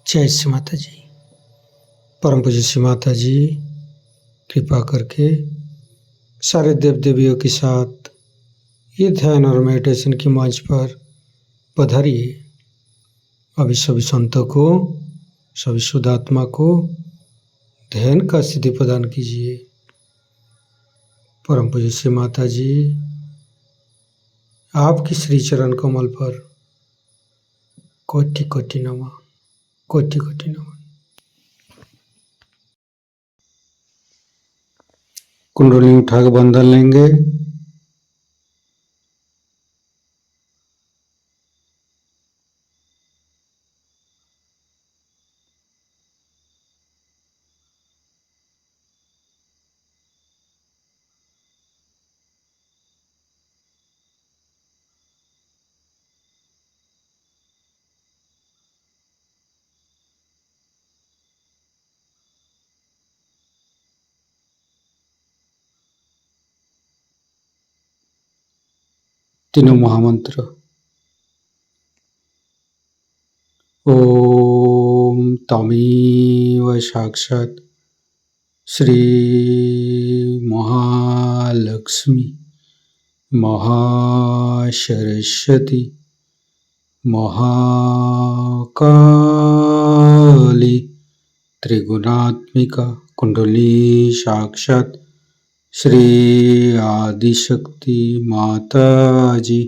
जय श्री माता जी। परम पूज्य श्री माता जी कृपा करके सारे देव देवियों के साथ ये ध्यान और मेडिटेशन की मंच पर पधारिए। अभी सभी संतों को, सभी शुद्धात्मा को ध्यान का सिद्धि प्रदान कीजिए। परम पूज्य श्री माता जी आपकी श्री चरण कमल पर कोटि कोटि नमः, कोटि कोटि नमः। कुंडली उठा के बंधन लेंगे। तीनों महामंत्र। ओम तमेव साक्षात् श्री महालक्ष्मी महासरस्वती महाकाली त्रिगुणात्मिका कुंडली साक्षात् श्री आदिशक्ति माता जी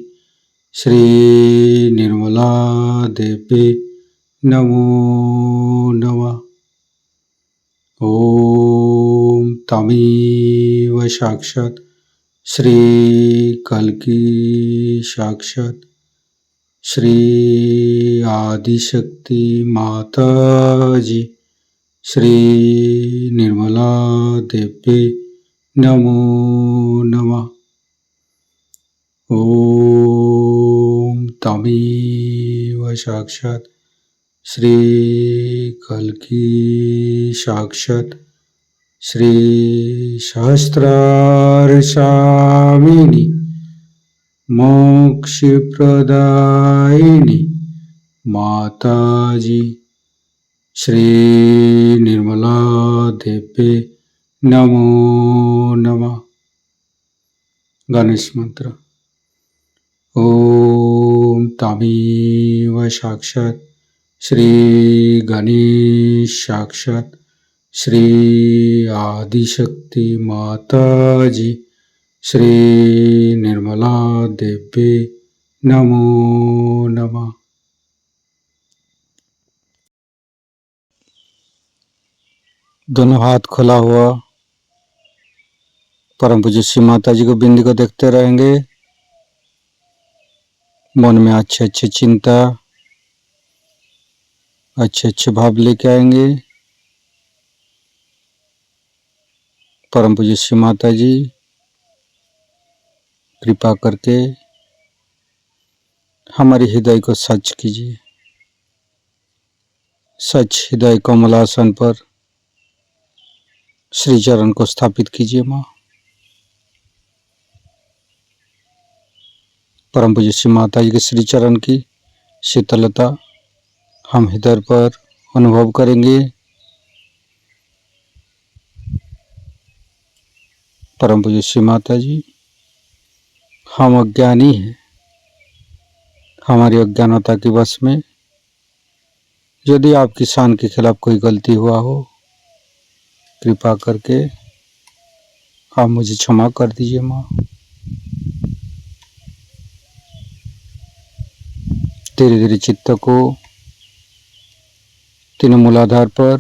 श्री निर्मला देवी नमो नमः। ओम तमेव साक्षात् श्री कल्की साक्षात् श्री आदिशक्ति माता जी श्री निर्मला देवी नमो नमः। ओम तमेव साक्षात् श्री कल्की साक्षात् श्री सहस्रारसामिनी मोक्षप्रदायिनी माता जी श्री निर्मला देवी नमो नमः। गणेश मंत्र। ओम तमेव साक्षात् श्री गणेश साक्षात् श्री आदिशक्ति माता जी श्री निर्मला देवी नमो नमः। दोनों हाथ खुला हुआ परम पूज्य श्री माता जी को बिंदी को देखते रहेंगे। मन में अच्छे अच्छे चिंता, अच्छे अच्छे भाव लेके आएंगे। परम पूज्य श्री माता जी कृपा करके हमारे हृदय को सच कीजिए। सच हृदय कमलासन पर श्री चरण को स्थापित कीजिए। माँ परम पूज्य श्री माता जी के श्री चरण की शीतलता हम हृदय पर अनुभव करेंगे। परम पूज्य श्री माता जी हम अज्ञानी हैं, हमारी अज्ञानता के वश में यदि आपकी शान के खिलाफ कोई गलती हुआ हो, कृपा करके आप मुझे क्षमा कर दीजिए। माँ धीरे धीरे चित्त को तीनों मूलाधार पर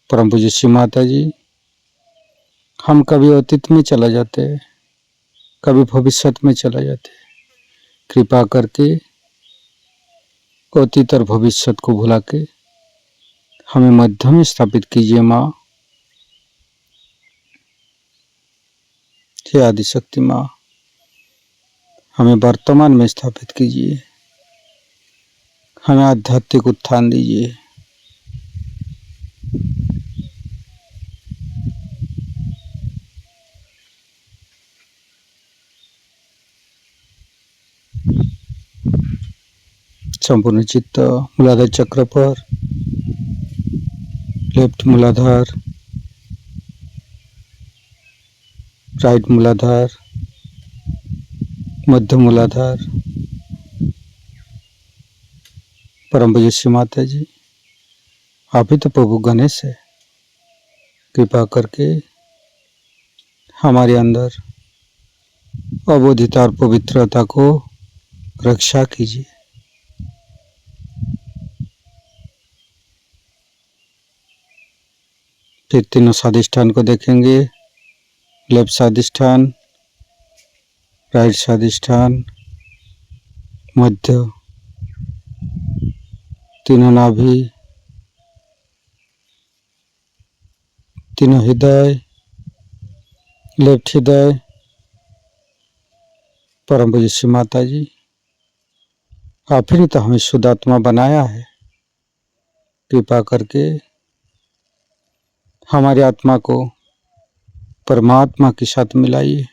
परम पूज्य श्री माता जी हम कभी अतीत में चला जाते हैं, कभी भविष्य में चला जाते हैं। कृपा करके अतीत और भविष्य को भुला के हमें मध्य में स्थापित कीजिए। माँ हे आदिशक्ति माँ हमें वर्तमान में स्थापित कीजिए, हमें आध्यात्मिक उत्थान दीजिए। संपूर्ण चित्त मूलाधार चक्र पर, लेफ्ट मूलाधार, राइट मूलाधार, मध्य मूलाधार। परम पूज्य श्री माता जी, आप ही तो प्रभु गणेश है। कृपा करके हमारे अंदर अबोधिता और पवित्रता को रक्षा कीजिए। फिर तीनों स्वादिष्ठान को देखेंगे। लेफ्ट स्वादिष्ठान, राइट स्वादिष्ठान, मध्य, तीनों नाभि, तीनों हृदय, लेफ्ट हृदय। परम पूज्य श्री माता जी, आप ही ने तो हमें शुद्ध आत्मा बनाया है। कृपा करके हमारी आत्मा को परमात्मा के साथ मिलाइए।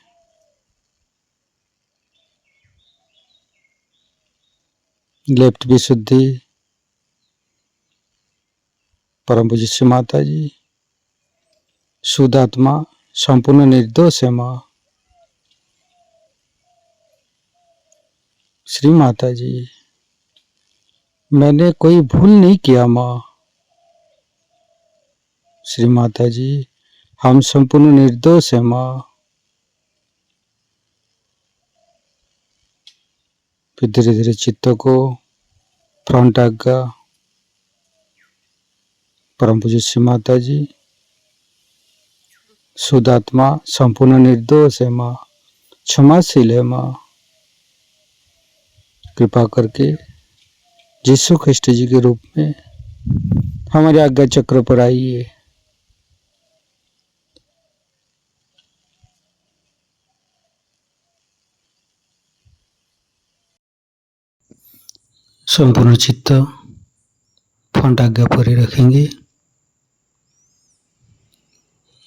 लेफ्ट विशुद्धि। परम पूज्य श्री माता जी, शुद्ध आत्मा संपूर्ण निर्दोष है माँ। श्री माता जी, मैंने कोई भूल नहीं किया माँ। श्री माता जी, हम संपूर्ण निर्दोष है माँ। फिर धीरे धीरे चित्त को फ्रंट आज्ञा। परम पूज्य श्री माता जी, शुद्ध आत्मा संपूर्ण निर्दोष है माँ, क्षमाशील है माँ। कृपा करके यीशु ख्रिस्ट जी के रूप में हमारे आज्ञा चक्र पर आइए। संपूर्ण चित्त फ्रंट आज्ञा पर ही रखेंगे।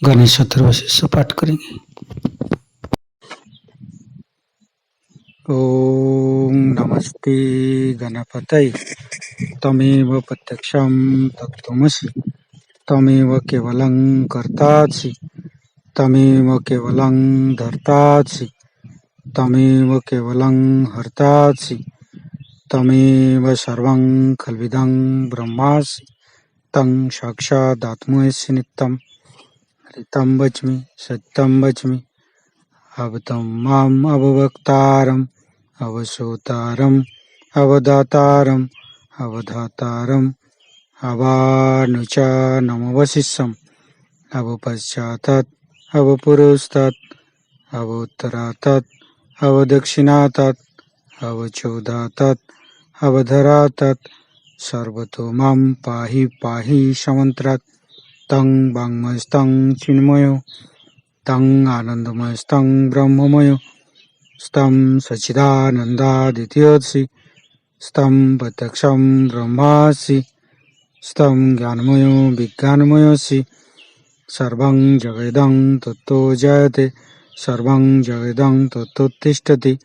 गणेश अथर्वशीर्ष पाठ करेंगे। ओम नमस्ते गणपतये। तमेव प्रत्यक्षं तत्त्वमसि, तमेव केवलं कर्तासि, तमेव केवलं धर्तासि, तमेव केवलं हर्तासि, तमेव सर्वं खल्विदं ब्रह्मासि, तं साक्षादात्मसि नित्यं। हरितं वच्मि सत्यं वच्मि, अवतं माम् अववक्तारम्, अवसोतारम्, अवदातारम्, अवधातारम्, अवानुचानमवशिष्यम्, अवपश्चातात्, अवपुरस्तात्, अवोत्तरातात्, अवदक्षिणातात्, अवचोदातात्, अवधरातात्, सर्वतो मां पाहि पाहि समन्त्रात्। तं वाङ्मयस्तं चिन्मयो, तं आनन्दमयस्तं ब्रह्ममयो, स्तं सच्चिदानन्दादित्योऽसि, स्तं प्रत्यक्षं ब्रह्मासि, स्तं ज्ञानमयो विज्ञानमयोऽसि। सर्वं जगदं तत्तो जयते, सर्वं जगदं तत्तोत्तिष्ठति,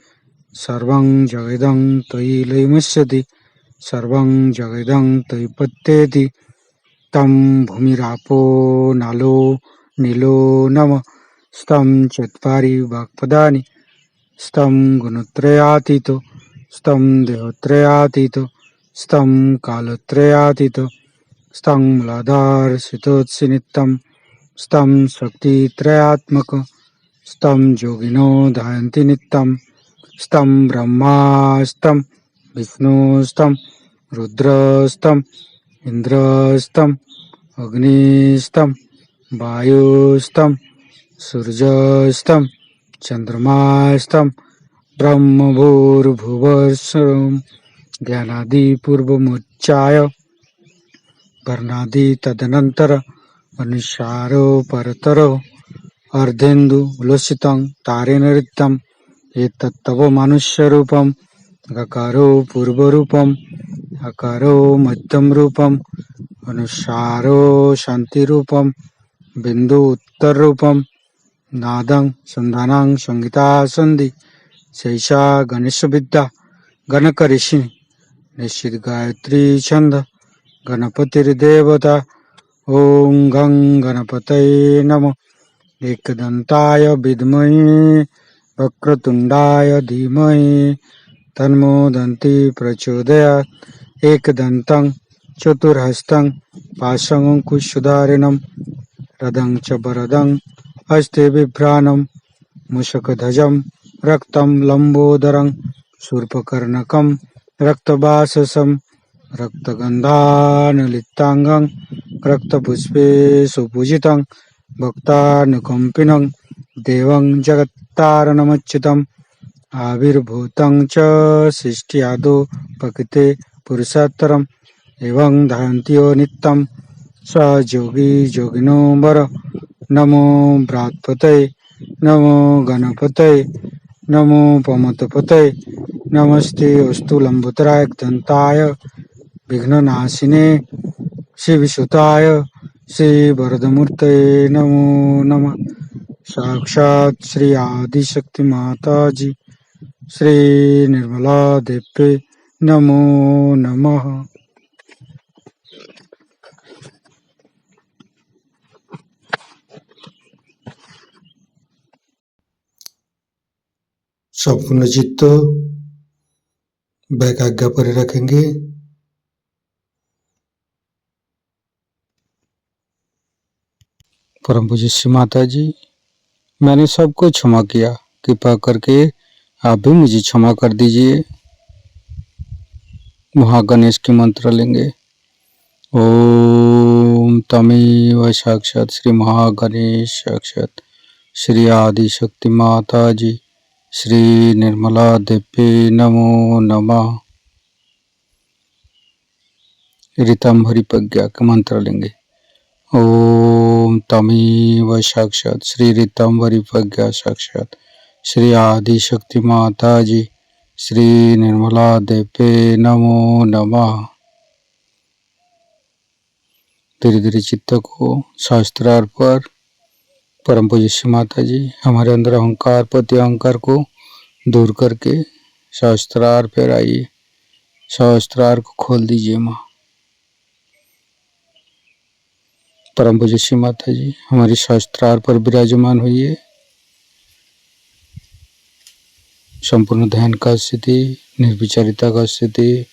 सर्वं जगदं त्वयि लयमस्यति, सर्वं जगदं त्वयि पत्येति। तं भूमिरापो नालो नीलो नमः, स्तं चत्वारि वाक्पदानि, स्तं गुणत्रयातीतो, स्तं देहत्रयातीतो, स्तं कालत्रयातीतो, स्तं मूलाधारस्थितोऽसि नित्यं, स्तं शक्तित्रयात्मकं, स्तं योगिनो ध्यायन्ति नित्यं, स्तं ब्रह्मास्तं विष्णुस्तं रुद्रस्तं इन्द्रस्तं अग्निस्तं वायुस्तं सूर्यस्तं चन्द्रमास्तं ब्रह्मभूर्भुवस्सुरं ज्ञानादिपूर्वमुच्चाय वर्णादि तदनन्तर अनुसारो परतरो अर्धेन्दु उल्लसितं तारेण ऋतं। एतत्तव मनुष्यरूपं गकारो पूर्वरूपम् अकारो मध्यम रूपम् अनुसारो शान्तिरूपम् बिन्दु उत्तररूपम् नादं संधानं संगीता सन्धि शैषा गणेशविद्या गणकऋषि निश्चित गायत्री छंद गणपतिर्देवता। ओम गं गणपतये नमः। एकदंताय विद्महे वक्रतुंडाय धीमहि तन्नो दन्ति प्रचोदयात्। एकदन्तं चतुर्हस्तं पाशमङ्कुशधारिणं रदं च वरदं हस्ते बिभ्राणं मूषकध्वजं रक्तं लम्बोदरं शूर्पकर्णकं रक्तवाससं रक्तगन्धानुलिप्ताङ्गं रक्तपुष्पे सुपूजितं भक्तानुकम्पिनं देवं जगत्तारणमच्युतम् आविर्भूतं च सृष्ट्यादौ प्रकृते पुरुषोत्तरम् एवं धारन्त्यो नित्यं स योगी योगिनो वर। नमो बृहत्पतये नमो गणपतये नमो पमतपतये नमस्ते अस्तु लंबोदराय दंताय विघ्ननाशिने शिवसुताय श्रीवरदमूर्तये नमो नमः। साक्षात् श्री आदिशक्ति माता जी श्री निर्मला देवी नमो नमः। संपूर्ण चित्त वैकाग्य पर रखेंगे। परम पूज्य श्री माता जी, मैंने सबको क्षमा किया, कृपा करके आप भी मुझे क्षमा कर दीजिए। महागणेश के मंत्र लेंगे। ओम तमेव साक्षात श्री महागणेश साक्षात श्री आदिशक्ति माता जी श्री निर्मला देवी नमो नमः। ऋतंभरी प्रज्ञा के मंत्र लेंगे। ओम तमेव साक्षात श्री ऋतंभरी प्रज्ञा साक्षात श्री आदिशक्ति माता जी श्री निर्मला देवी नमो नमः। धीरे धीरे चित्त को शास्त्रार पर परम पूज्य श्री माता जी हमारे अंदर अहंकार प्रति अहंकार को दूर करके शास्त्रार पर आइए। शास्त्रार को खोल दीजिए माँ। परम पूज्य श्री माता जी हमारी शास्त्रार पर विराजमान हुई। संपूर्ण ध्यान का स्थिति, निर्विचारिता का स्थिति,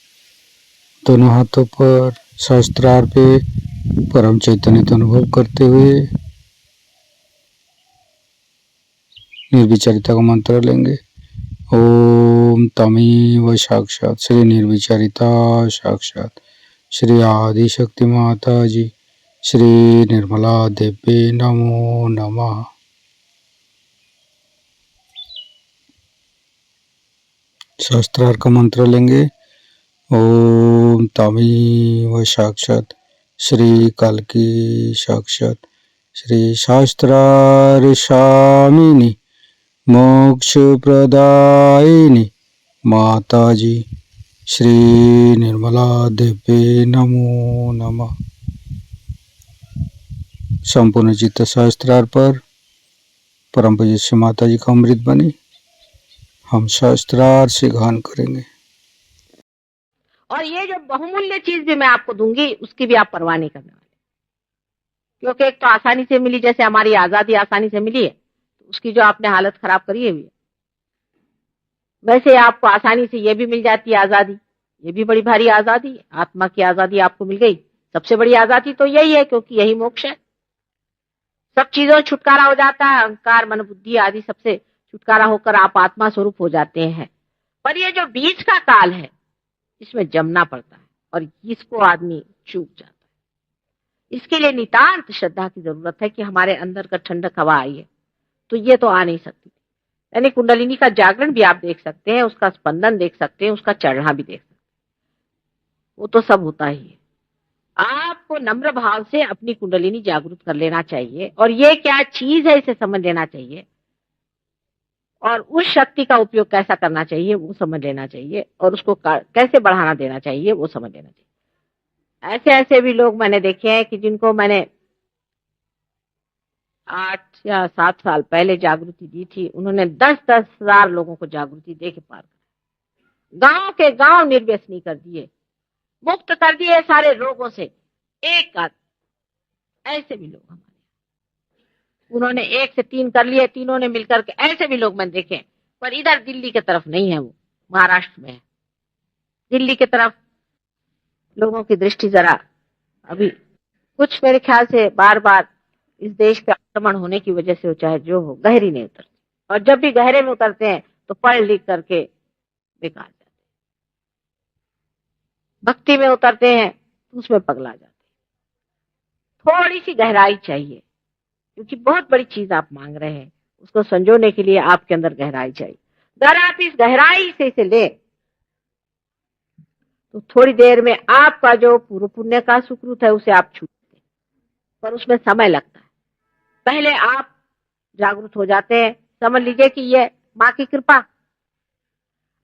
दोनों हाथों पर शास्त्रार पे परम चैतन्य का अनुभव करते हुए निर्विचारिता का मंत्र लेंगे। ओम तमेव साक्षात श्री निर्विचारिता साक्षात श्री आदिशक्ति माता जी श्री निर्मला देवी नमो नमः। शास्त्रार का मंत्र लेंगे। ओम तमेव साक्षात श्री कल्की साक्षात श्री शास्त्रार्षामिनी मोक्ष प्रदायिनी माता जी श्री निर्मला देवी नमो नमः। संपूर्ण चित्त शास्त्रार पर परम पूज्य श्री माता जी का अमृत बने हम शास्त्रार से गान करेंगे। और ये जो बहुमूल्य चीज भी मैं आपको दूंगी उसकी भी आप परवाह नहीं करने वाले, क्योंकि एक तो आसानी से मिली, जैसे हमारी आजादी आसानी से मिली है, तो उसकी जो आपने हालत खराब करी है भी, वैसे आपको आसानी से ये भी मिल जाती है आजादी। ये भी बड़ी भारी आजादी, आत्मा की आजादी आपको मिल गई। सबसे बड़ी आजादी तो यही है, क्योंकि यही मोक्ष है। सब चीजों से छुटकारा हो जाता है, अहंकार मन बुद्धि आदि सबसे छुटकारा होकर आप आत्मा स्वरूप हो जाते हैं। पर ये जो बीच का काल है इसमें जमना पड़ता है और इसको आदमी चूक जाता है। इसके लिए नितांत श्रद्धा की जरूरत है कि हमारे अंदर का ठंडक हवा आई है, तो ये तो आ नहीं सकती। यानी कुंडलिनी का जागरण भी आप देख सकते हैं, उसका स्पंदन देख सकते हैं, उसका चढ़ना भी देख सकते हैं, वो तो सब होता ही है। आपको नम्र भाव से अपनी कुंडलिनी जागृत कर लेना चाहिए और ये क्या चीज है इसे समझ लेना चाहिए, और उस शक्ति का उपयोग कैसा करना चाहिए वो समझ लेना चाहिए, और उसको कैसे बढ़ाना देना चाहिए वो समझ लेना चाहिए। ऐसे ऐसे भी लोग मैंने देखे हैं कि जिनको मैंने 8 या 7 साल पहले जागृति दी थी, उन्होंने 10-10 हजार लोगों को जागृति दे के पार कर। गांव के गांव निर्व्यसनी कर दिए, मुक्त कर दिए सारे रोगों से। एक आध ऐसे भी लोग हमारे, उन्होंने 1 से 3 कर लिए, तीनों ने मिलकर के, ऐसे भी लोग मैंने देखे। पर इधर दिल्ली की तरफ नहीं है, वो महाराष्ट्र में है। दिल्ली की तरफ लोगों की दृष्टि जरा अभी कुछ मेरे ख्याल से बार बार इस देश पे आक्रमण होने की वजह से, चाहे जो हो, गहरी नहीं उतरती। और जब भी गहरे में उतरते हैं तो पढ़ लिख करके बेकार जाते हैं। भक्ति में उतरते हैं तो उसमें पगला जाते हैं। थोड़ी सी गहराई चाहिए, क्योंकि बहुत बड़ी चीज आप मांग रहे हैं, उसको संजोने के लिए आपके अंदर गहराई चाहिए। अगर आप इस गहराई से इसे ले तो थोड़ी देर में आपका जो पूर्व पुण्य का सुकृत है उसे आप छूटते हैं, पर उसमें समय लगता है। पहले आप जागरूक हो जाते हैं, समझ लीजिए कि ये माँ की कृपा।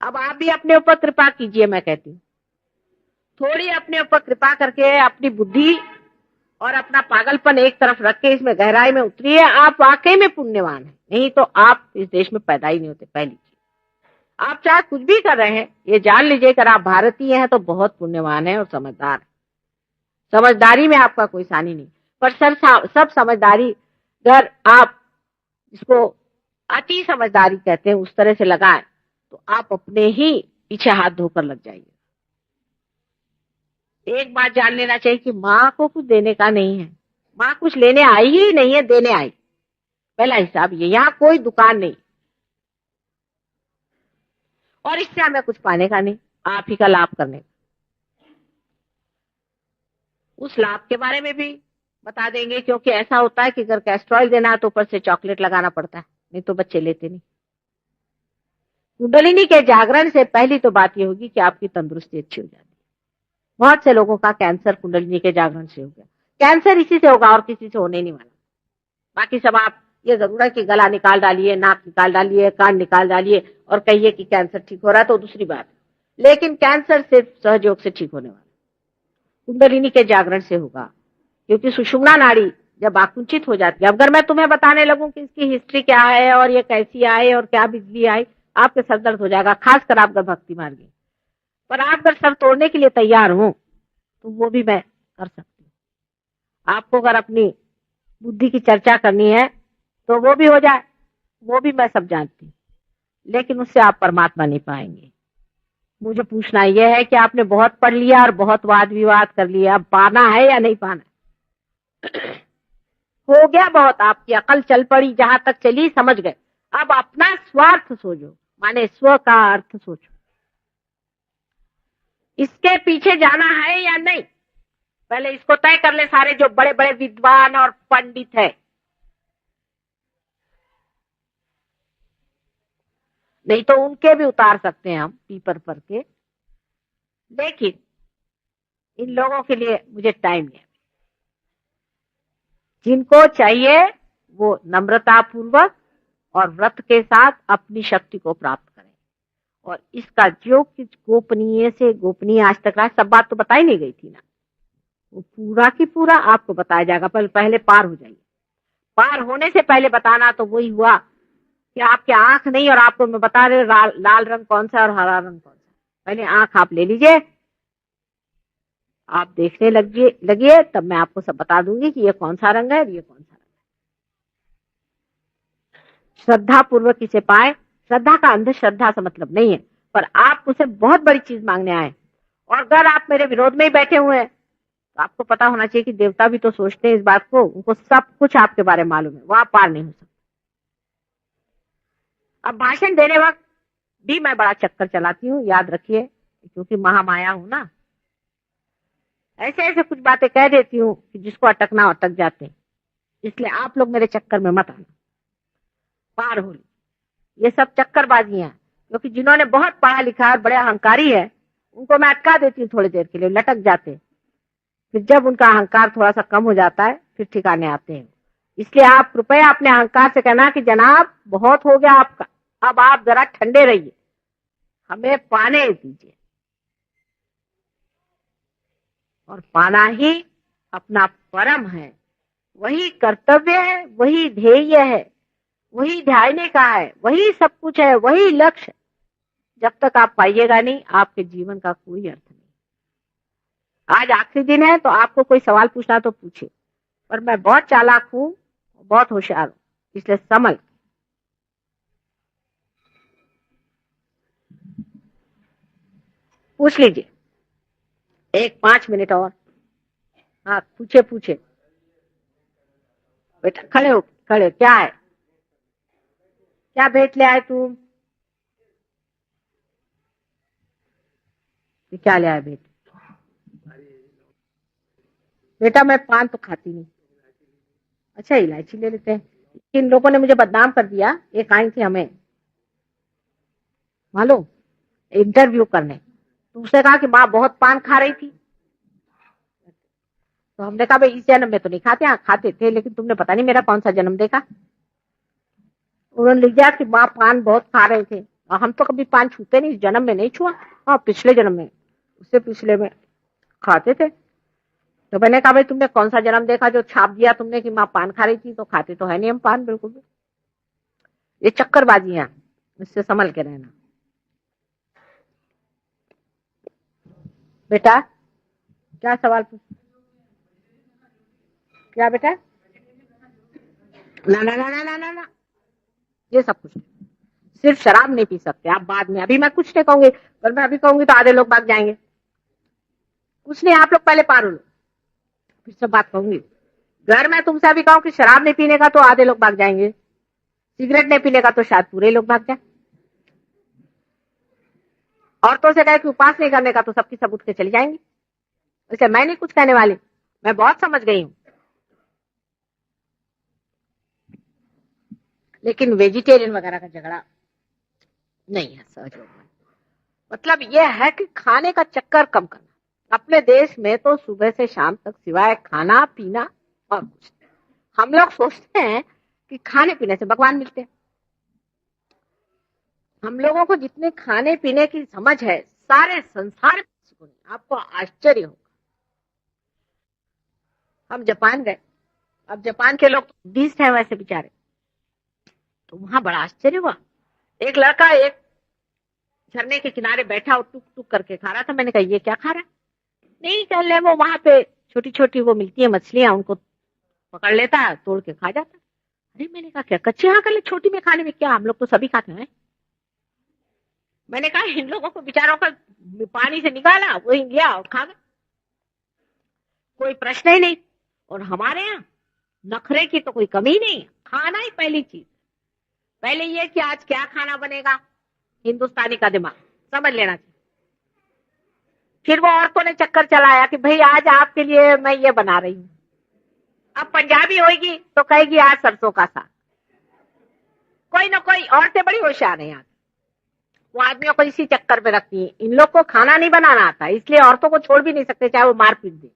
अब आप भी अपने ऊपर कृपा कीजिए, मैं कहती हूँ थोड़ी अपने ऊपर कृपा करके अपनी बुद्धि और अपना पागलपन एक तरफ रख के इसमें गहराई में उतरिए। आप वाकई में पुण्यवान हैं, नहीं तो आप इस देश में पैदा ही नहीं होते। पहली चीज, आप चाहे कुछ भी कर रहे हैं, ये जान लीजिए अगर आप भारतीय हैं तो बहुत पुण्यवान है और समझदार है। समझदारी में आपका कोई सानी नहीं, पर सब समझदारी अगर आप इसको अति समझदारी कहते हैं उस तरह से लगाएं तो आप अपने ही पीछे हाथ धोकर लग जाइए। एक बात जान लेना चाहिए कि माँ को कुछ देने का नहीं है, माँ कुछ लेने आई ही नहीं है, देने आई। पहला हिसाब ये, यहाँ कोई दुकान नहीं और इससे हमें कुछ पाने का नहीं, आप ही का लाभ करने का। उस लाभ के बारे में भी बता देंगे, क्योंकि ऐसा होता है कि अगर कैस्ट्रॉल देना है तो ऊपर से चॉकलेट लगाना पड़ता है, नहीं तो बच्चे लेते नहीं। कुंडलिनी के जागरण से पहली तो बात ये होगी कि आपकी तंदुरुस्ती अच्छी हो जाती है। बहुत से लोगों का कैंसर कुंडलिनी के जागरण से हो गया। कैंसर इसी से होगा और किसी से होने नहीं वाला। बाकी सब आप ये जरूर है कि गला निकाल डालिए, नाक निकाल डालिए, कान निकाल डालिए और कहिए कि कैंसर ठीक हो रहा है, तो दूसरी बात। लेकिन कैंसर सिर्फ सहयोग से ठीक होने वाला, कुंडलिनी के जागरण से होगा। क्योंकि सुषुम्ना नाड़ी जब आकुंचित हो जाती है, अगर मैं तुम्हें बताने लगूं कि इसकी हिस्ट्री क्या है और ये कैसी आई और क्या बिजली आई, आपके सर दर्द हो जाएगा, खासकर आप अगर भक्ति मार्ग में। पर आप अगर सर तोड़ने के लिए तैयार हो तो वो भी मैं कर सकती हूँ। आपको अगर अपनी बुद्धि की चर्चा करनी है तो वो भी हो जाए, वो भी मैं सब जानती हूँ, लेकिन उससे आप परमात्मा नहीं पाएंगे। मुझे पूछना यह है कि आपने बहुत पढ़ लिया और बहुत वाद विवाद कर लिया, अब पाना है या नहीं पाना? हो गया बहुत, आपकी अकल चल पड़ी, जहां तक चली समझ गए। अब अपना स्वार्थ सोचो, माने स्व का अर्थ सोचो, इसके पीछे जाना है या नहीं, पहले इसको तय कर ले। सारे जो बड़े बड़े विद्वान और पंडित है, नहीं तो उनके भी उतार सकते हैं हम पीपर पर के, लेकिन इन लोगों के लिए मुझे टाइम नहीं है। जिनको चाहिए वो नम्रता पूर्वक और व्रत के साथ अपनी शक्ति को प्राप्त करें। और इसका जो कुछ गोपनीय से गोपनीय आज तक रहा, सब बात तो बताई नहीं गई थी ना, वो पूरा की पूरा आपको बताया जाएगा। पहले पार हो जाइए। पार होने से पहले बताना तो वही हुआ कि आपकी आंख नहीं, और आपको मैं बता रहे लाल रंग कौन सा और हरा रंग कौन सा। पहले आंख आप ले लीजिए, आप देखने लगिए, तब मैं आपको सब बता दूंगी कि ये कौन सा रंग है और ये कौन सा रंग है। श्रद्धा पूर्वक इसे पाए। श्रद्धा का अंधश्रद्धा से मतलब नहीं है, पर आप उसे बहुत बड़ी चीज मांगने आए, और अगर आप मेरे विरोध में ही बैठे हुए हैं तो आपको पता होना चाहिए कि देवता भी तो सोचते हैं इस बात को, उनको सब कुछ आपके बारे में मालूम है, वो आप पार नहीं हो सकते। अब भाषण देने वक्त भी मैं बड़ा चक्कर चलाती हूँ, याद रखिए, क्योंकि महामाया हूं ना, ऐसे ऐसे कुछ बातें कह देती हूँ कि जिसको अटकना अटक जाते हैं। इसलिए आप लोग मेरे चक्कर में मत आना, पार हो। ये सब चक्करबाजी है, क्योंकि जिन्होंने बहुत पढ़ा लिखा और बड़े अहंकारी है उनको मैं अटका देती हूँ, थोड़ी देर के लिए लटक जाते, फिर जब उनका अहंकार थोड़ा सा कम हो जाता है फिर ठिकाने आते हैं। इसलिए आप कृपया अपने अहंकार से कहना कि जनाब बहुत हो गया आपका, अब आप जरा ठंडे रहिए, हमें पाने दीजिए। और पाना ही अपना परम है, वही कर्तव्य है, वही ध्येय है, वही ध्यान का है, वही सब कुछ है, वही लक्ष्य। जब तक आप पाइएगा नहीं, आपके जीवन का कोई अर्थ नहीं। आज आखिरी दिन है, तो आपको कोई सवाल पूछना तो पूछे, पर मैं बहुत चालाक हूँ, बहुत होशियार हूँ, इसलिए संभल। पूछ लीजिए, 5 मिनट और। हाँ, पूछे पूछे बेटा, खड़े हो, खड़े। क्या है, क्या भेंट ले आए तुम? क्या ले आए भेंट? बेटा मैं पान तो खाती नहीं। अच्छा, इलायची ले लेते हैं। इन लोगों ने मुझे बदनाम कर दिया। एक आई थी हमें मालूम, इंटरव्यू करने, तो उसने कहा कि माँ बहुत पान खा रही थी। तो हमने कहा भाई इस जन्म में तो नहीं खाते, हाँ खाते थे, लेकिन तुमने पता नहीं मेरा कौन सा जन्म देखा। उन्होंने लिख दिया कि माँ पान बहुत खा रहे थे, और हम तो कभी पान छूते नहीं, इस जन्म में नहीं छुआ, हाँ पिछले जन्म में, उससे पिछले में खाते थे। तो मैंने कहा भाई तुमने कौन सा जन्म देखा जो छाप दिया तुमने कि माँ पान खा रही थी? तो खाते तो है नहीं हम पान बिल्कुल भी। ये चक्करबाजी है, इससे संभल के रहना। बेटा क्या सवाल पूछ? क्या बेटा? ना ना ना ना ना ना ना, ये सब कुछ नहीं। सिर्फ शराब नहीं पी सकते आप बाद में। अभी मैं कुछ नहीं कहूंगी, पर मैं अभी कहूंगी तो आधे लोग भाग जाएंगे। कुछ नहीं, आप लोग पहले पार लो, फिर सब बात कहूंगी। घर में तुमसे अभी कहूं कि शराब नहीं पीने का, तो आधे लोग भाग जाएंगे। सिगरेट नहीं पीने का, तो शायद पूरे लोग भाग जाए। औरतों से कहे कि उपवास नहीं करने का, तो सबकी सब उठ के चली जाएंगी। इसलिए मैं नहीं कुछ कहने वाली, मैं बहुत समझ गई हूं। लेकिन वेजिटेरियन वगैरह का झगड़ा नहीं है सहयोग में। मतलब यह है कि खाने का चक्कर कम करना। अपने देश में तो सुबह से शाम तक सिवाय खाना पीना और कुछ नहीं। हम लोग सोचते हैं कि खाने पीने से भगवान मिलते हैं। हम लोगों को जितने खाने पीने की समझ है सारे संसार में किसी को नहीं। आपको आश्चर्य होगा। हम जापान गए, अब जापान के लोग बुद्धिस्ट हैं वैसे बेचारे, तो वहां बड़ा आश्चर्य हुआ। एक लड़का एक झरने के किनारे बैठा और टुक टुक करके खा रहा था। मैंने कहा ये क्या खा रहा है? नहीं कर ले, वो वहां पे छोटी छोटी वो मिलती है मछलियां, उनको पकड़ लेता है, तोड़ के खा जाता है। अरे मैंने कहा क्या कच्चे हाँ कर ले, छोटी में खाने में क्या, हम लोग तो सभी खाते हैं। मैंने कहा इन लोगों को बेचारों का पानी से निकाला, वही लिया और खा गए, कोई प्रश्न ही नहीं। और हमारे यहाँ नखरे की तो कोई कमी नहीं है। खाना ही पहली चीज। पहले ये कि आज क्या खाना बनेगा, हिंदुस्तानी का दिमाग समझ लेना चाहिए। फिर वो औरतों ने चक्कर चलाया कि भाई आज आपके लिए मैं ये बना रही हूं। अब पंजाबी होगी तो कहेगी आज सरसों का साग। कोई ना कोई औरतें बड़ी होशियार हैं, वो आदमियों को इसी चक्कर में रखती हैं। इन लोग को खाना नहीं बनाना आता, इसलिए औरतों को छोड़ भी नहीं सकते, चाहे वो मार पीट दे।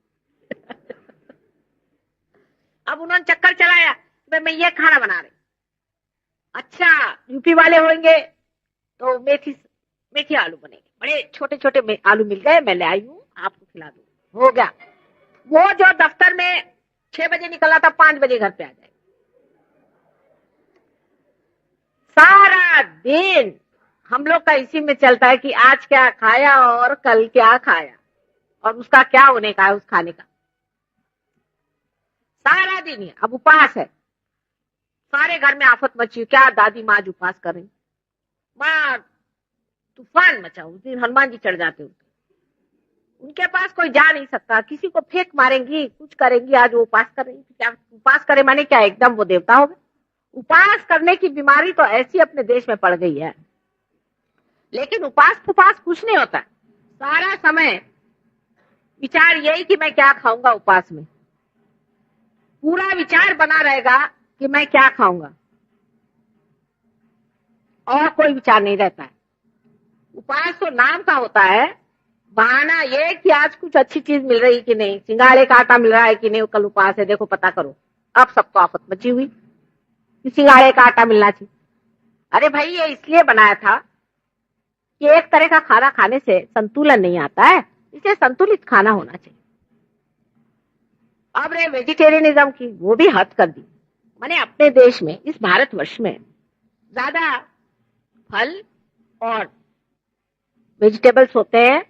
अब उन्होंने चक्कर चलाया कि मैं ये खाना बना रही। अच्छा, यूपी वाले होंगे तो मेथी आलू बनेंगे। बड़े छोटे छोटे आलू मिल गए, मैं ले आई हूँ, आपको खिला दूँ। हो गया। वो जो दफ्तर में 6 बजे निकला था 5 बजे घर पे आ जाए। सारा दिन हम लोग का इसी में चलता है कि आज क्या खाया और कल क्या खाया और उसका क्या होने का है उस खाने का। सारा दिन ही। अब उपवास है, सारे घर में आफत मची। क्या दादी माँ आज उपवास कर रही, माँ तूफान मचा। उस दिन हनुमान जी चढ़ जाते उनके पास कोई जा नहीं सकता, किसी को फेंक मारेंगी, कुछ करेंगी। आज वो उपवास कर रही। क्या उपवास करे माने क्या एकदम वो देवता हो गए? उपवास करने की बीमारी तो ऐसी अपने देश में पड़ गई है। लेकिन उपवास कुछ नहीं होता। सारा समय विचार यही कि मैं क्या खाऊंगा। उपवास में पूरा विचार बना रहेगा कि मैं क्या खाऊंगा, और कोई विचार नहीं रहता है। उपवास तो नाम का होता है, बहाना ये कि आज कुछ अच्छी चीज मिल रही कि नहीं, सिंगाड़े का आटा मिल रहा है कि नहीं, कल उपवास है, देखो पता करो। अब सबको आफत मची हुई कि सिंगाड़े का आटा मिलना चाहिए। अरे भाई ये इसलिए बनाया था कि एक तरह का खाना खाने से संतुलन नहीं आता है, इसलिए संतुलित खाना होना चाहिए। अब रे वेजिटेरियनिज्म की वो भी हद कर दी। मैंने अपने देश में, इस भारतवर्ष में ज्यादा फल और वेजिटेबल्स होते हैं,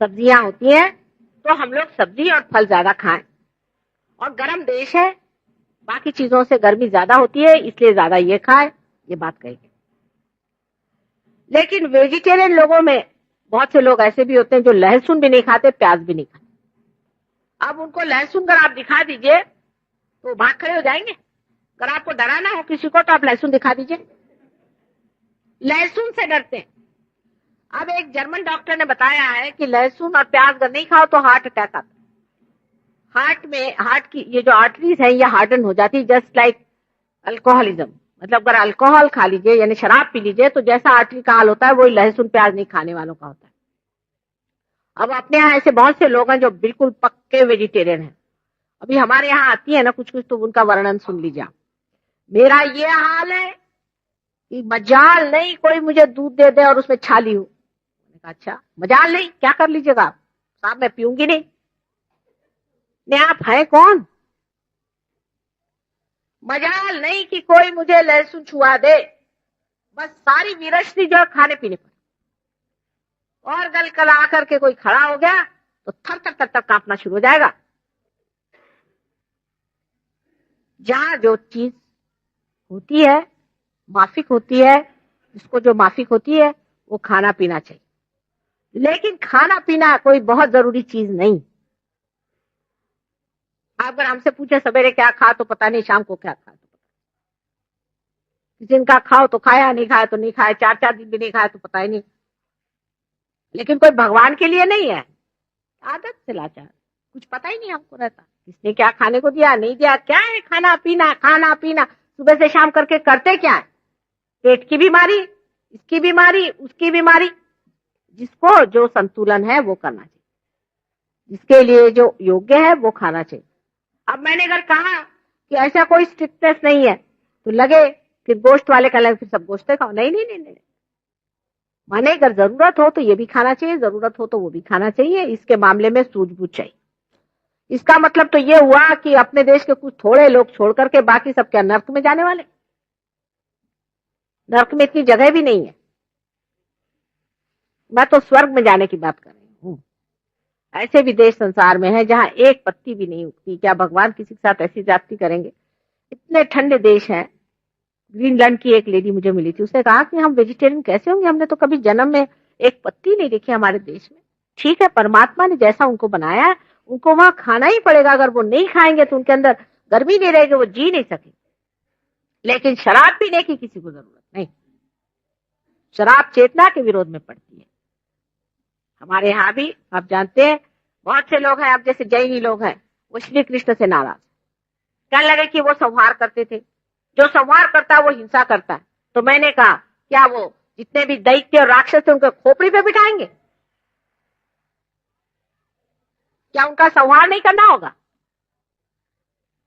सब्जियां होती हैं, तो हम लोग सब्जी और फल ज्यादा खाएं। और गर्म देश है, बाकी चीजों से गर्मी ज्यादा होती है, इसलिए ज्यादा ये खाएं, ये बात कहेंगे। लेकिन वेजिटेरियन लोगों में बहुत से लोग ऐसे भी होते हैं जो लहसुन भी नहीं खाते, प्याज भी नहीं खाते। अब उनको लहसुन अगर आप दिखा दीजिए तो भाग खड़े हो जाएंगे। अगर आपको डराना हो किसी को तो आप लहसुन दिखा दीजिए, लहसुन से डरते हैं। अब एक जर्मन डॉक्टर ने बताया है कि लहसुन और प्याज अगर नहीं खाओ तो हार्ट अटैक आता है। हार्ट की ये जो आर्टरीज है ये हार्डन हो जाती है, जस्ट लाइक अल्कोहलिज्म। मतलब अगर अल्कोहल खा लीजिए यानी शराब पी लीजिए तो जैसा आर्टरी का हाल होता है वही लहसुन प्याज नहीं खाने वालों का होता है। अब अपने यहाँ ऐसे बहुत से लोग हैं जो बिल्कुल पक्के वेजिटेरियन हैं। अभी हमारे यहाँ आती है ना कुछ कुछ, तो उनका वर्णन सुन लीजिए। मेरा ये हाल है कि मजाल नहीं कोई मुझे दूध दे दे और उसमें छाली हो। मैंने कहा अच्छा मजाल नहीं, क्या कर लीजिएगा आप? साहब मैं पीऊंगी नहीं। ने आप है कौन? मजाल नहीं कि कोई मुझे लहसुन छुआ दे, बस सारी विरस्ती जो खाने पीने पर। और गल कल आकर के कोई खड़ा हो गया तो थर थर थर थर कांपना शुरू हो जाएगा। जहां जो चीज होती है माफिक होती है, जिसको जो माफिक होती है वो खाना पीना चाहिए। लेकिन खाना पीना कोई बहुत जरूरी चीज नहीं। आप अगर हमसे पूछे सवेरे क्या खा तो पता नहीं, शाम को क्या खा तो पता, किसी दिन का खाओ तो खाया, नहीं खाया तो नहीं खाया, 4-4 दिन भी नहीं खाया तो पता ही नहीं। लेकिन कोई भगवान के लिए नहीं है, आदत से लाचार, कुछ पता ही नहीं हमको रहता किसने क्या खाने को दिया नहीं दिया। क्या है खाना पीना, खाना पीना सुबह से शाम करके करते क्या है? पेट की बीमारी, इसकी बीमारी, उसकी बीमारी। जिसको जो संतुलन है वो करना चाहिए, जिसके लिए जो योग्य है वो खाना चाहिए। अब मैंने अगर कहा कि ऐसा कोई स्ट्रिक्टनेस नहीं है तो लगे फिर गोश्त वाले का लगे फिर सब गोश्त खाओ, नहीं नहीं नहीं नहीं। माने अगर जरूरत हो तो ये भी खाना चाहिए, जरूरत हो तो वो भी खाना चाहिए। इसके मामले में सूझबूझ चाहिए। इसका मतलब तो ये हुआ कि अपने देश के कुछ थोड़े लोग छोड़ करके बाकी सब क्या नर्क में जाने वाले? नर्क में इतनी जगह भी नहीं है। मैं तो स्वर्ग में जाने की बात कर रही हूँ। ऐसे भी देश संसार में है जहां एक पत्ती भी नहीं उगती। क्या भगवान किसी के साथ ऐसी जाति करेंगे? इतने ठंडे देश हैं। ग्रीनलैंड की एक लेडी मुझे मिली थी, उसने कहा कि हम वेजिटेरियन कैसे होंगे, हमने तो कभी जन्म में एक पत्ती नहीं देखी हमारे देश में। ठीक है, परमात्मा ने जैसा उनको बनाया उनको वहां खाना ही पड़ेगा। अगर वो नहीं खाएंगे तो उनके अंदर गर्मी नहीं रहेगी, वो जी नहीं सकेंगे। लेकिन शराब पीने की किसी को जरूरत नहीं। शराब चेतना के विरोध में पड़ती है। हमारे यहाँ भी आप जानते हैं बहुत से लोग हैं, अब जैसे जैनी लोग हैं, वो श्री कृष्ण से नाराज। क्या लगे कि वो संहार करते थे। जो संहार करता है वो हिंसा करता है। तो मैंने कहा क्या वो जितने भी दैत्य और राक्षस थे उनके खोपड़ी पे बिठाएंगे? क्या उनका संहार नहीं करना होगा?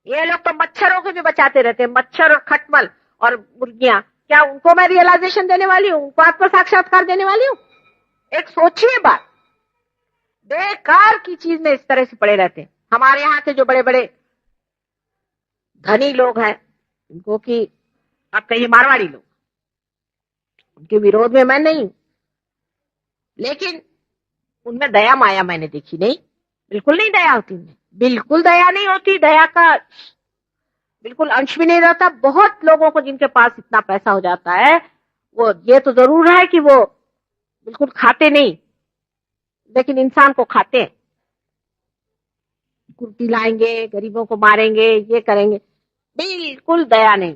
ये लोग तो मच्छरों को भी बचाते रहते हैं, मच्छर और खटमल और मुर्गियां। क्या उनको मैं रियलाइजेशन देने वाली हूँ, उनको आत्म साक्षात्कार देने वाली हूँ? एक सोचिए बात। बेकार की चीज में इस तरह से पड़े रहते हैं। हमारे यहाँ के जो बड़े बड़े धनी लोग हैं, इनको की आप कहिए मारवाड़ी लोग, उनके विरोध में मैं नहीं हूं, लेकिन उनमें दया माया मैंने देखी नहीं। बिल्कुल नहीं दया होती उनमें, बिल्कुल दया नहीं होती। दया का बिल्कुल अंश भी नहीं रहता। बहुत लोगों को जिनके पास इतना पैसा हो जाता है, वो ये तो जरूर है कि वो बिल्कुल खाते नहीं, लेकिन इंसान को खाते हैं। कुर्ती लाएंगे, गरीबों को मारेंगे, ये करेंगे, बिल्कुल दया नहीं।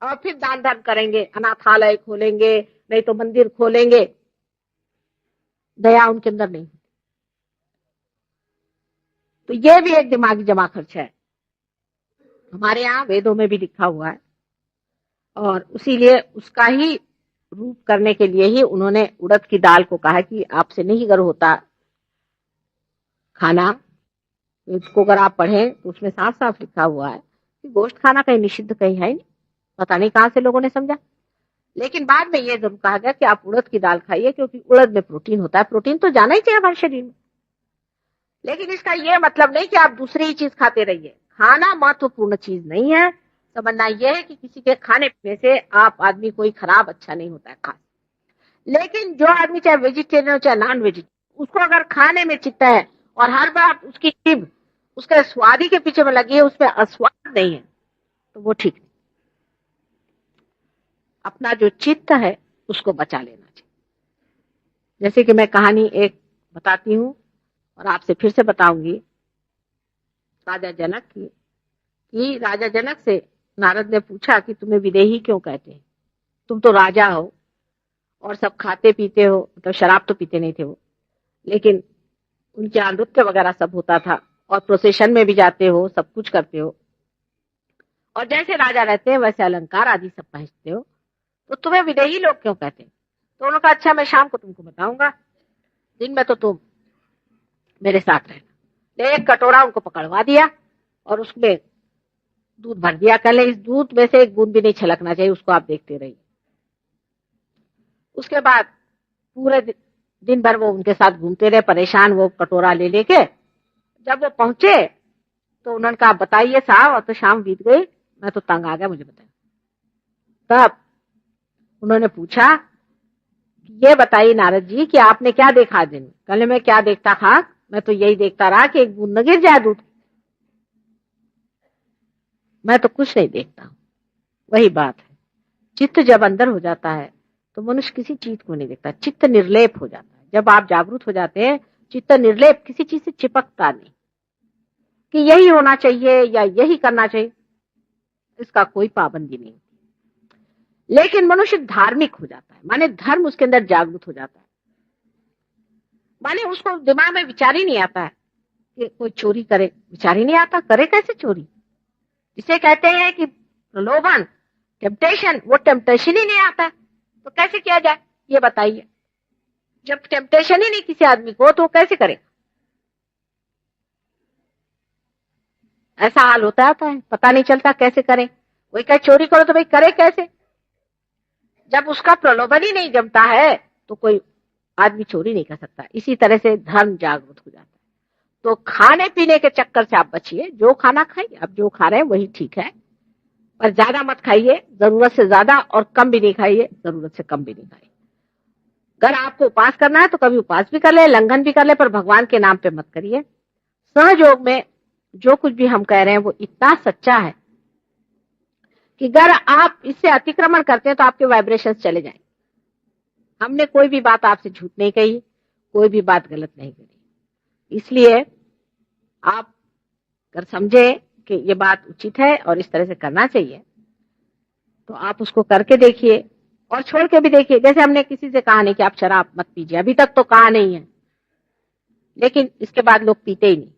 और फिर दान धर्म करेंगे, अनाथालय खोलेंगे, नहीं तो मंदिर खोलेंगे। दया उनके अंदर नहीं। तो ये भी एक दिमागी जमा खर्च है। हमारे यहाँ वेदों में भी लिखा हुआ है, और उसीलिए उसका ही रूप करने के लिए ही उन्होंने उड़द की दाल को कहा कि आपसे नहीं अगर होता खाना। इसको अगर आप पढ़ें तो उसमें साफ साफ लिखा हुआ है कि गोश्त खाना कहीं निषिद्ध कहीं है नहीं। पता नहीं कहां से लोगों ने समझा। लेकिन बाद में ये जरूर कहा गया कि आप उड़द की दाल खाइए, क्योंकि उड़द में प्रोटीन होता है। प्रोटीन तो जाना ही चाहिए हमारे शरीर में। लेकिन इसका ये मतलब नहीं कि आप दूसरी ही चीज खाते रहिए। खाना महत्वपूर्ण चीज नहीं है। समझना यह है कि किसी के खाने पीने से आप आदमी कोई खराब अच्छा नहीं होता है। खा लेकिन जो आदमी चाहे वेजिटेरियन हो चाहे नॉन वेजिटेरियन, उसको अगर खाने में चित्त है और हर बार उसकी जीभ उसके स्वाद ही के पीछे में लगी है, उसमें अस्वाद नहीं है, तो वो ठीक नहीं। अपना जो चित्त है उसको बचा लेना चाहिए। जैसे कि मैं कहानी एक बताती हूँ और आपसे फिर से बताऊंगी राजा जनक की, कि राजा जनक से नारद ने पूछा कि तुम्हें विदेही क्यों कहते हैं, तुम तो राजा हो और सब खाते पीते हो, तो शराब तो पीते नहीं थे वो, लेकिन उनके यहाँ नृत्य वगैरह सब होता था और प्रोसेशन में भी जाते हो, सब कुछ करते हो और जैसे राजा रहते हैं वैसे अलंकार आदि सब पहनते हो, तो तुम्हें विदेही लोग क्यों कहते हैं? तो उन्होंने कहा अच्छा मैं शाम को तुमको बताऊंगा, दिन में तो तुम मेरे साथ रहना। ले एक कटोरा उनको पकड़वा दिया और उसमें दूध भर दिया, कहले इस दूध में से एक बूंद भी नहीं छलकना चाहिए, उसको आप देखते रहिए। उसके बाद पूरे दिन भर वो उनके साथ घूमते रहे परेशान, वो कटोरा ले लेके। जब वो पहुंचे तो उन्होंने कहा बताइए साहब, अब तो शाम बीत गई, मैं तो तंग आ गया, मुझे बताइए। तब उन्होंने पूछा ये बताइए नारद जी कि आपने क्या देखा दिन? कहले मैं क्या देखता था, मैं तो यही देखता रहा कि एक बूंद न गिर जाए दूध, मैं तो कुछ नहीं देखता हूं। वही बात है, चित्त जब अंदर हो जाता है तो मनुष्य किसी चीज को नहीं देखता, चित्त निर्लेप हो जाता है। जब आप जागरूक हो जाते हैं, चित्त निर्लेप, किसी चीज से चिपकता नहीं कि यही होना चाहिए या यही करना चाहिए, इसका कोई पाबंदी नहीं। लेकिन मनुष्य धार्मिक हो जाता है, माने धर्म उसके अंदर जागरूक हो जाता है, माने उसको दिमाग में विचार ही नहीं आता है कि कोई चोरी करे, विचार ही नहीं आता, करे कैसे चोरी? जिसे कहते हैं कि प्रलोभन, टेम्पटेशन, वो टेम्पटेशन ही नहीं आता है, तो कैसे किया जाए ये बताइए। जब टेम्पटेशन ही नहीं किसी आदमी को तो वो कैसे करे? ऐसा हाल होता है, पता नहीं चलता कैसे करें। वही कहे चोरी करो तो भाई करे कैसे? जब उसका प्रलोभन ही नहीं जमता है तो कोई आदमी चोरी नहीं कर सकता। इसी तरह से धर्म जागरूक हो जाता है। तो खाने पीने के चक्कर से आप बचिए, जो खाना खाइए, आप जो खा रहे हैं वही ठीक है, पर ज्यादा मत खाइए, जरूरत से ज्यादा, और कम भी नहीं खाइए, जरूरत से कम भी नहीं खाइए। अगर आपको उपास करना है तो कभी उपास भी कर ले, लंघन भी कर ले, पर भगवान के नाम पे मत करिए। सहयोग में जो कुछ भी हम कह रहे हैं वो इतना सच्चा है कि अगर आप इससे अतिक्रमण करते हैं तो आपके वाइब्रेशंस चले जाएंगे। हमने कोई भी बात आपसे झूठ नहीं कही, कोई भी बात गलत नहीं करी, इसलिए आप अगर समझे कि ये बात उचित है और इस तरह से करना चाहिए तो आप उसको करके देखिए और छोड़ के भी देखिए। जैसे हमने किसी से कहा नहीं कि आप शराब मत पीजिए, अभी तक तो कहा नहीं है, लेकिन इसके बाद लोग पीते ही नहीं,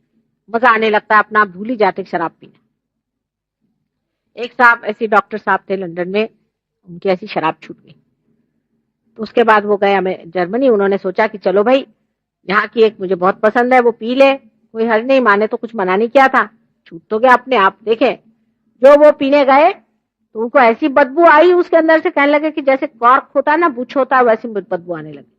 मजा आने लगता है, अपना आप भूल ही जाते शराब पीना। एक साहब ऐसे डॉक्टर साहब थे लंदन में, उनकी ऐसी शराब छूट गई, तो उसके बाद वो गए हमें जर्मनी। उन्होंने सोचा कि चलो भाई, यहाँ की एक मुझे बहुत पसंद है, वो पी ले, कोई हर्ज नहीं, माने तो कुछ मना नहीं किया था, छूट तो गया अपने आप। देखे जो वो पीने गए तो उनको ऐसी बदबू आई उसके अंदर से, कहने लगे कि जैसे कॉर्क होता है ना, बुछ होता है, वैसी बदबू आने लगी।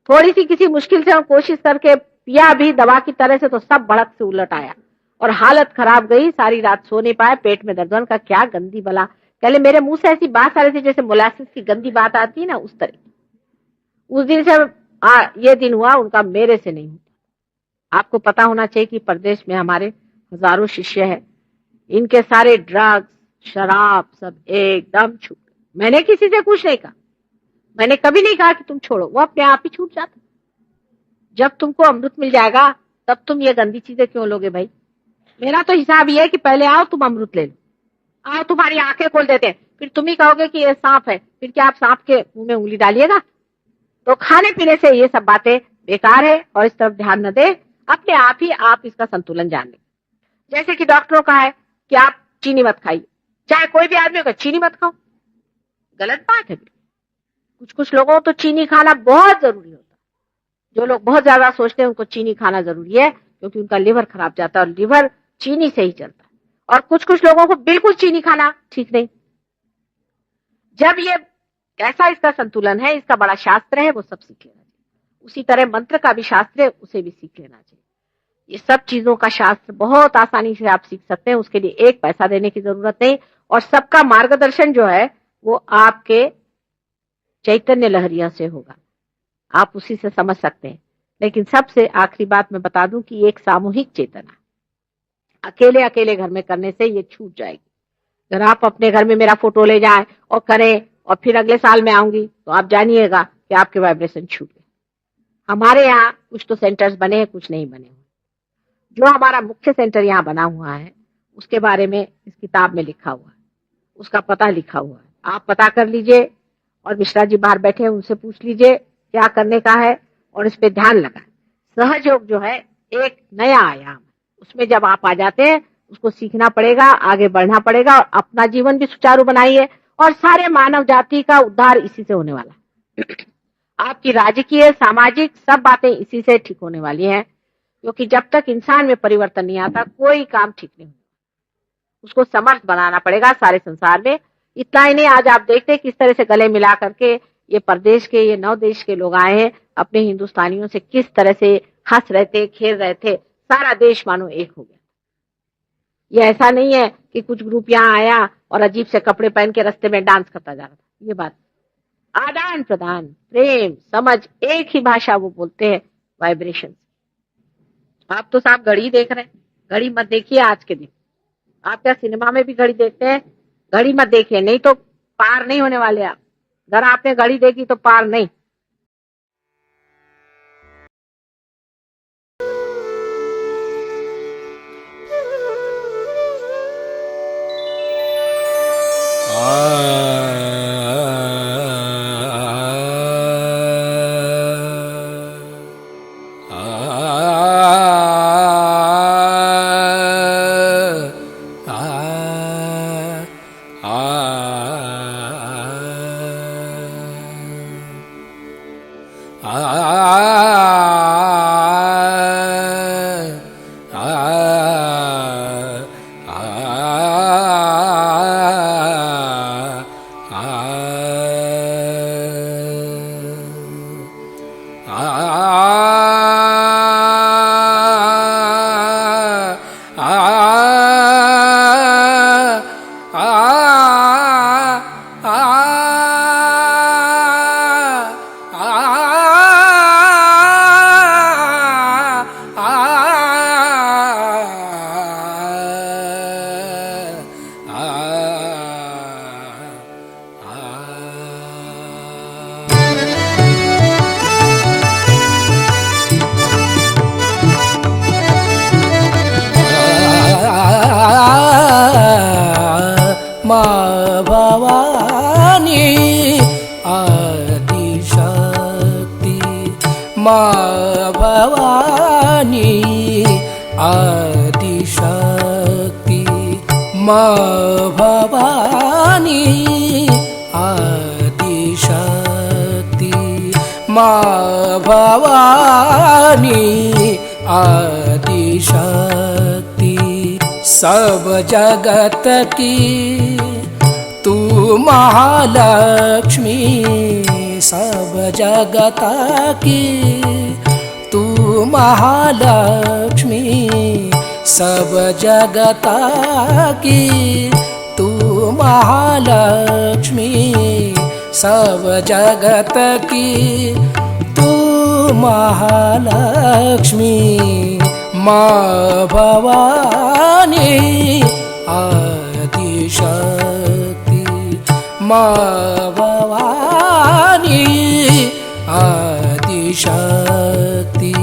थोड़ी सी किसी मुश्किल से कोशिश करके पिया भी दवा की तरह से, तो सब भड़क से उलट आया और हालत खराब गई, सारी रात सो नहीं पाए, पेट में दर्द। का क्या गंदी बला, कहले मेरे मुंह से ऐसी बात आ रही थी जैसे मोलासिस की गंदी बात आती है ना, उस तरह। उस दिन से ये दिन हुआ उनका, मेरे से नहीं होता। आपको पता होना चाहिए कि प्रदेश में हमारे हजारों शिष्य हैं, इनके सारे ड्रग्स, शराब सब एकदम छूट। मैंने किसी से कुछ नहीं कहा, मैंने कभी नहीं कहा कि तुम छोड़ो, वो अपने आप ही छूट जाता। जब तुमको अमृत मिल जाएगा तब तुम ये गंदी चीजें क्यों लोगे भाई? मेरा तो हिसाब ये है कि पहले आओ तुम अमृत ले लो, आओ तुम्हारी आंखें खोल देते हैं, फिर तुम ही कहोगे कि ये सांप है, फिर क्या आप सांप के मुंह में उंगली डालिएगा? तो खाने पीने से ये सब बातें बेकार है और इस तरफ ध्यान न दे, अपने आप ही आप इसका संतुलन जान ले। जैसे कि डॉक्टरों का है कि आप चीनी मत खाइए, चाहे कोई भी आदमी होगा चीनी मत खाओ, गलत बात है। कुछ कुछ लोगों को तो चीनी खाना बहुत जरूरी होता है। जो लोग बहुत ज्यादा सोचते हैं उनको चीनी खाना जरूरी है, क्योंकि उनका लिवर खराब जाता है और लिवर चीनी से ही चलता है। और कुछ कुछ लोगों को बिल्कुल चीनी खाना ठीक नहीं। जब ये कैसा इसका संतुलन है, इसका बड़ा शास्त्र है, वो सब सीख लेना चाहिए। उसी तरह मंत्र का भी शास्त्र है, उसे भी सीख लेना चाहिए। ये सब चीजों का शास्त्र बहुत आसानी से आप सीख सकते हैं, उसके लिए एक पैसा देने की जरूरत नहीं। और सबका मार्गदर्शन जो है वो आपके चैतन्य लहरिया से होगा। आप उसी से समझ सकते हैं। लेकिन सबसे आखिरी बात मैं बता दूं कि एक सामूहिक चेतना अकेले अकेले घर में करने से ये छूट जाएगी। अगर आप अपने घर में मेरा फोटो ले जाएं और करें और फिर अगले साल में आऊंगी तो आप जानिएगा कि आपके वाइब्रेशन छूट गए। हमारे यहाँ कुछ तो सेंटर्स बने हैं, कुछ नहीं बने हुए। जो हमारा मुख्य सेंटर यहाँ बना हुआ है उसके बारे में इस किताब में लिखा हुआ है, उसका पता लिखा हुआ है। आप पता कर लीजिए और मिश्रा जी बाहर बैठे हैं, उनसे पूछ लीजिए क्या करने का है और इस पे ध्यान लगाएं। सहयोग जो है एक नया आयाम है, उसमें जब आप आ जाते हैं उसको सीखना पड़ेगा, आगे बढ़ना पड़ेगा और अपना जीवन भी सुचारू बनाइए और सारे मानव जाति का उद्धार इसी से होने वाला है। आपकी राजकीय सामाजिक सब बातें इसी से ठीक होने वाली हैं, क्योंकि जब तक इंसान में परिवर्तन नहीं आता कोई काम ठीक नहीं होगा। उसको समर्थ बनाना पड़ेगा सारे संसार में। इतना ही नहीं, आज आप देखते हैं किस तरह से गले मिला करके ये प्रदेश के, ये 9 देश के लोग आए हैं, अपने हिंदुस्तानियों से किस तरह से हंस रहे थे, खेल रहे थे। सारा देश मानो एक हो गया। ये ऐसा नहीं है कि कुछ ग्रुप यहाँ आया और अजीब से कपड़े पहन के रास्ते में डांस करता जा रहा था। ये बात आदान प्रदान, प्रेम, समझ, एक ही भाषा वो बोलते हैं, वाइब्रेशन। आप तो साहब घड़ी देख रहे हैं, घड़ी मत देखिए आज के दिन। आप क्या सिनेमा में भी घड़ी देखते हैं? घड़ी मत देखिए, नहीं तो पार नहीं होने वाले आप। अगर आपने घड़ी देखी तो पार नहीं। सब जगत की तू महालक्ष्मी, सब जगत की तू महालक्ष्मी, सब जगत की तू महालक्ष्मी, सब जगत की तू महालक्ष्मी। माँ भवानी आदिशक्ति, माँ भवानी आदिशक्ति।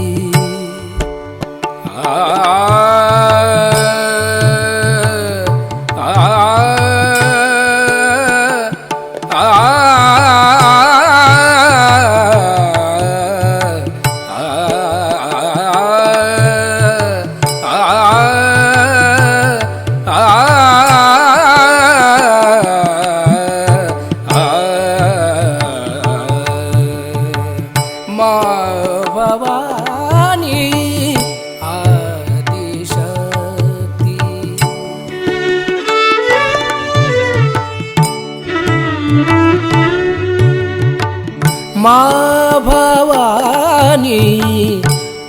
माँ भवानी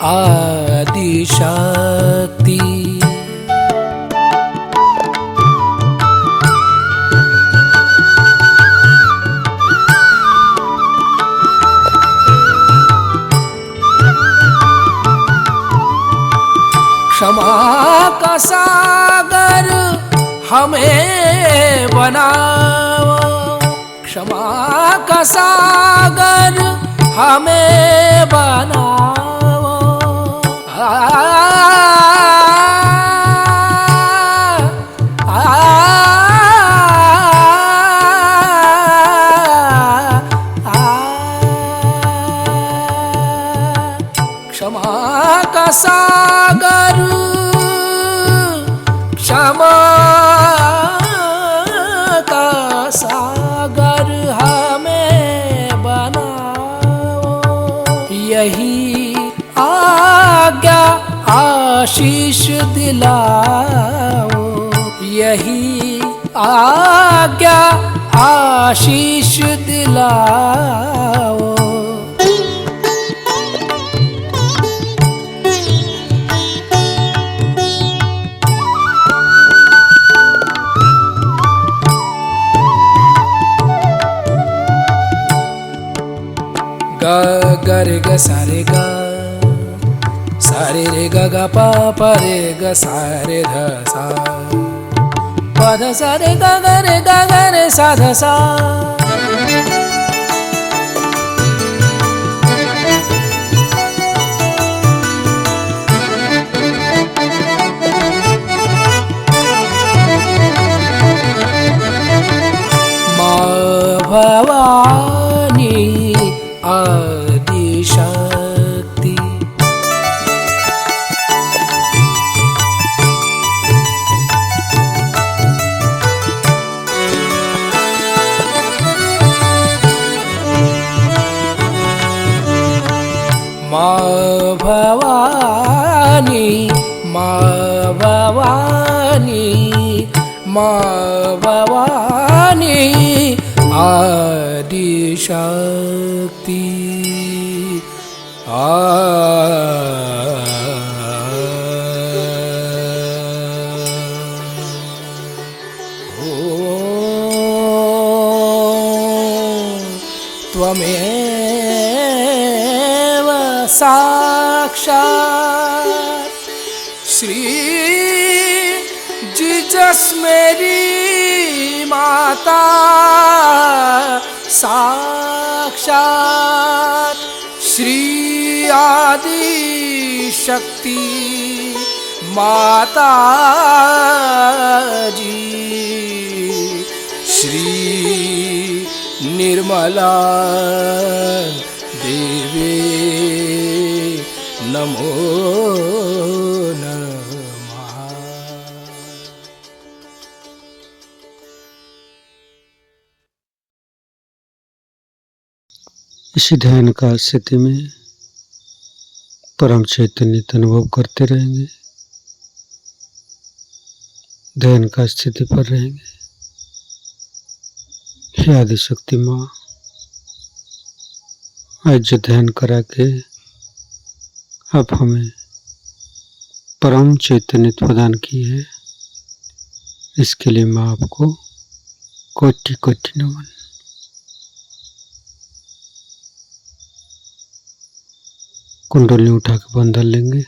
आदिशक्ति। क्षमा का सागर हमें बनाओ, क्षमा का सागर हमें बनाओ। क्षमा का सागर, क्षमा का सागर हमें बनाओ। यही आज्ञा आशीष दिलाओ, यही आज्ञा आशीष दिलाओ। ग ग रे ग सा रे ग, सा रे रे ग ग प प रे ग सा रे ध सा, प ध सा रे ग ग रे ग ग रे सा ध सा। माँ भवानी आदि शक्ति, माँ भवानी, माँ भवानी, माँ भवानी आदि शक्ति। त्वमेव साक्षात् श्री जीसस मेरी माता, साक्षात श्री आदि शक्ति माता जी, श्री निर्मला देवी नमो नमः। इसी ध्यान का स्थिति में परम चैतन्य अनुभव करते रहेंगे, ध्यान का स्थिति पर रहेंगे। हे आदिशक्ति माँ, आज जो ध्यान करा के आप हमें परम चैतन्य प्रदान की है, इसके लिए माँ आपको कोटि कोटि नमन। कुंडली उठा के बंधन लेंगे।